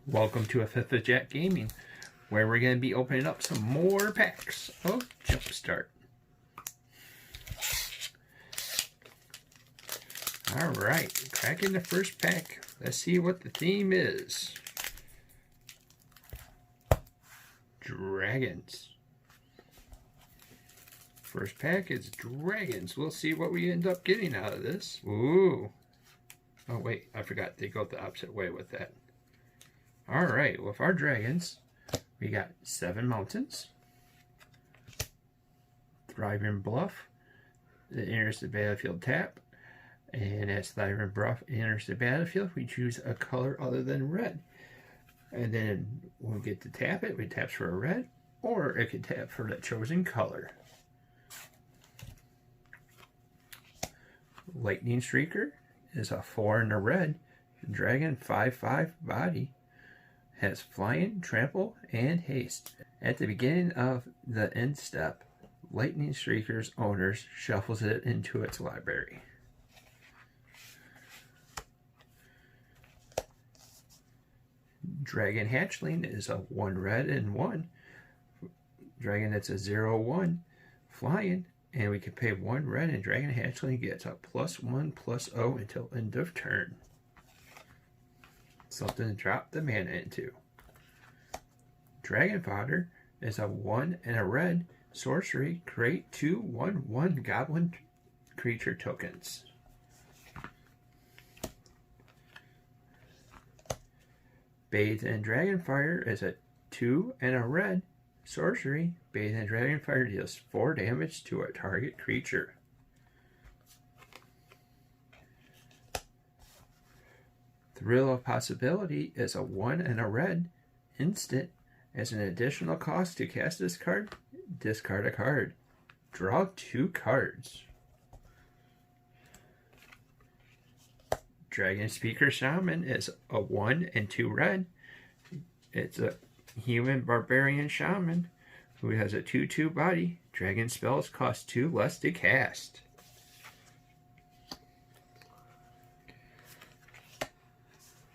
Welcome to a Fifth of Jack Gaming, where we're going to be opening up some more packs of Jumpstart. Alright, cracking the first pack. Let's see what the theme is. Dragons. First pack is dragons. We'll see what we end up getting out of this. Ooh. Oh wait, I forgot they go the opposite way with that. Alright, with our dragons, we got 7 mountains, Thriving Bluff, that enters the battlefield tap, and as Thriving Bluff enters the battlefield, we choose a color other than red. And then when we get to tap it, we tap for a red, or it can tap for the chosen color. Lightning Streaker is a 4 and a red, dragon 5/5 body. Has flying, trample, and haste. At the beginning of the end step, Lightning Streaker's owners shuffles it into its library. Dragon Hatchling is a 1 red and 1. Dragon that's a 0/1 flying, and we can pay 1 red, and Dragon Hatchling gets a +1/+0 until end of turn. Something to drop the mana into. Dragon Fodder is a 1 and a red sorcery. Create 2 1/1 goblin creature tokens. Bathe in Dragonfire is a 2 and a red sorcery. Bathe in Dragonfire deals 4 damage to a target creature. Thrill of Possibility is a 1 and a red instant. As an additional cost to cast this card, discard a card. Draw 2 cards. Dragon Speaker Shaman is a 1 and 2 red. It's a human barbarian shaman who has a 2/2 body. Dragon spells cost 2 less to cast.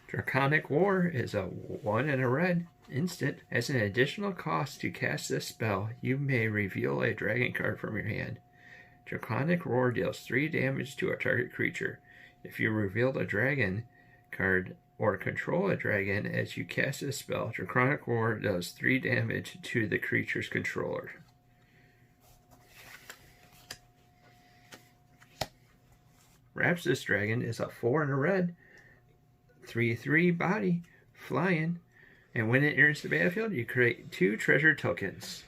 Draconic War is a 1 and a red instant. As an additional cost to cast this spell, you may reveal a dragon card from your hand. Draconic Roar deals 3 damage to a target creature. If you reveal a dragon card or control a dragon as you cast this spell, Draconic Roar does 3 damage to the creature's controller. Rhapsody Dragon is a 4 and a red, 3/3 body, flying, and when it enters the battlefield, you create 2 treasure tokens.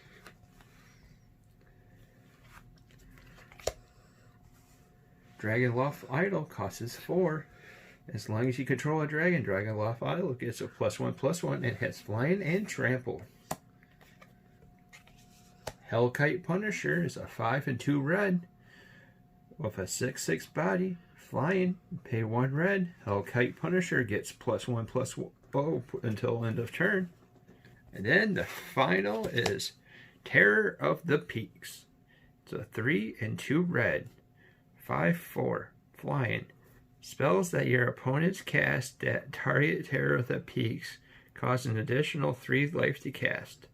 Dragonloft Idol costs 4. As long as you control a dragon, Dragonloft Idol gets a +1/+1 and has flying and trample. Hellkite Punisher is a 5 and 2 red with a 6/6 body, flying. Pay 1 red. Hellkite Punisher gets +1/+0 until end of turn. And then the final is Terror of the Peaks. It's a 3 and 2 red, 5/4 flying. Spells that your opponents cast that target Terror of the Peaks cause an additional 3 life to cast.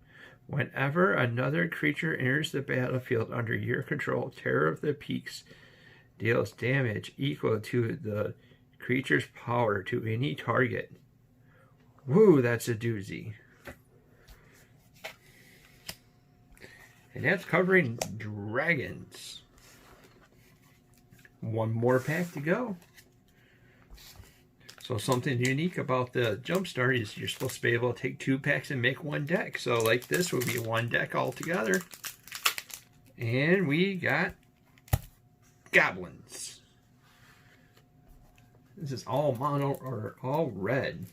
Whenever another creature enters the battlefield under your control, Terror of the Peaks deals damage equal to the creature's power to any target. Woo, that's a doozy. And that's covering dragons. 1 more pack to go. So something unique about the Jumpstart is you're supposed to be able to take 2 packs and make 1 deck. So like this would be 1 deck altogether. And we got goblins. This is all mono or all red.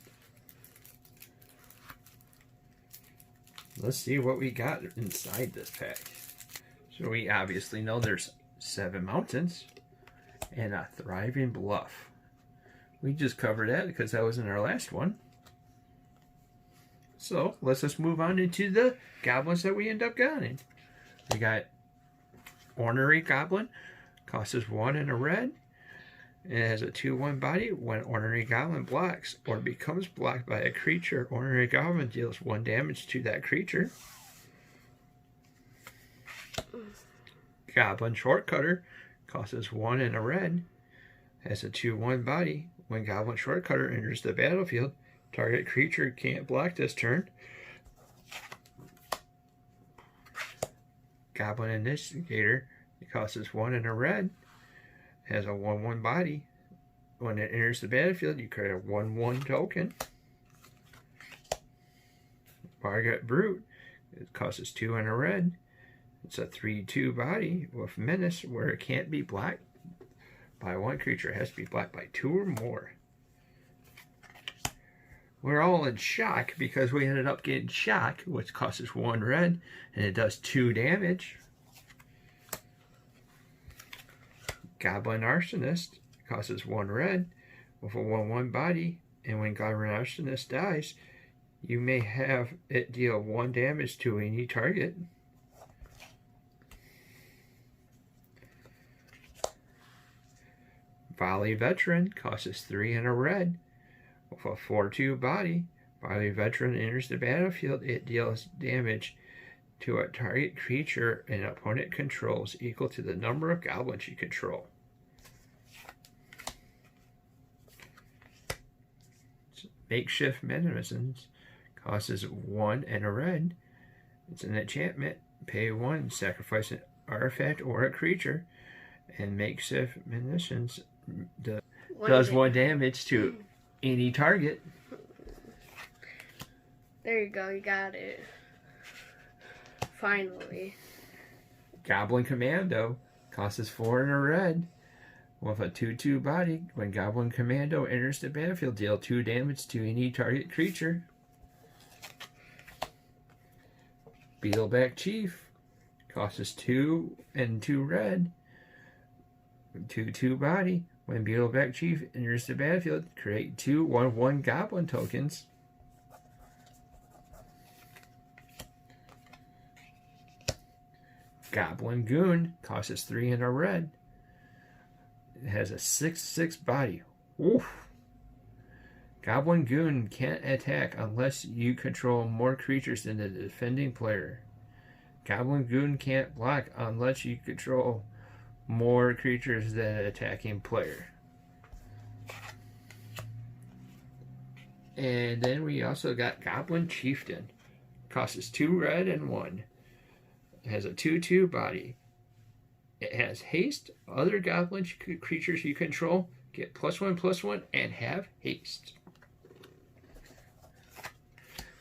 Let's see what we got inside this pack. So we obviously know there's 7 mountains and a Thriving Bluff. We just covered that because that was in our last one. So let's just move on into the goblins that we end up getting. We got Ornery Goblin, costs us 1 and a red. It has a 2/1 body. When Ornery Goblin blocks or becomes blocked by a creature, Ornery Goblin deals 1 damage to that creature. Goblin Shortcutter costs 1 and a red. Has a 2/1 body. When Goblin Shortcutter enters the battlefield, target creature can't block this turn. Goblin Initiator, it costs 1 and a red. Has a 1/1 body. When it enters the battlefield, you create a 1/1 token. Vargot Brute, it costs 2 and a red. It's a 3/2 body with menace where it can't be blocked by 1 creature. It has to be blocked by 2 or more. We're all in shock because we ended up getting shock, which costs 1 red, and it does 2 damage. Goblin Arsonist costs 1 red with a 1/1 body, and when Goblin Arsonist dies, you may have it deal 1 damage to any target. Volley Veteran costs 3 and a red with a 4/2 body. Volley Veteran enters the battlefield. It deals damage to a target creature an opponent controls equal to the number of goblins you control. Makeshift Menacings costs 1 and a red. It's an enchantment. Pay 1, sacrifice an artifact or a creature, and Makeshift Menacings does 1 damage to any target. There you go, you got it. Finally. Goblin Commando costs 4 and a red with a 2/2 body. When Goblin Commando enters the battlefield, deal 2 damage to any target creature. Beetleback Chief costs 2 and 2 red. 2/2 body. When Beetleback Chief enters the battlefield, create 2 1/1 goblin tokens. Goblin Goon costs 3 and a red. It has a 6/6 body. Oof. Goblin Goon can't attack unless you control more creatures than the defending player. Goblin Goon can't block unless you control more creatures than an attacking player. And then we also got Goblin Chieftain. Costs 2 red and 1. It has a 2/2 body. It has haste. Other goblin creatures you control get +1/+1 and have haste.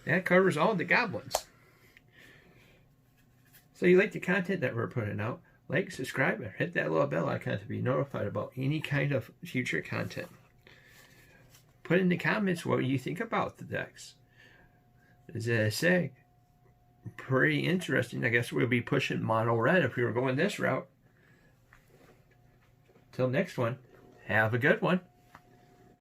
That covers all the goblins. So you like the content that we're putting out, like, subscribe, and hit that little bell icon to be notified about any kind of future content. Put in the comments what you think about the decks. As I say, pretty interesting. I guess we'll be pushing mono red if we were going this route. Till next one, have a good one.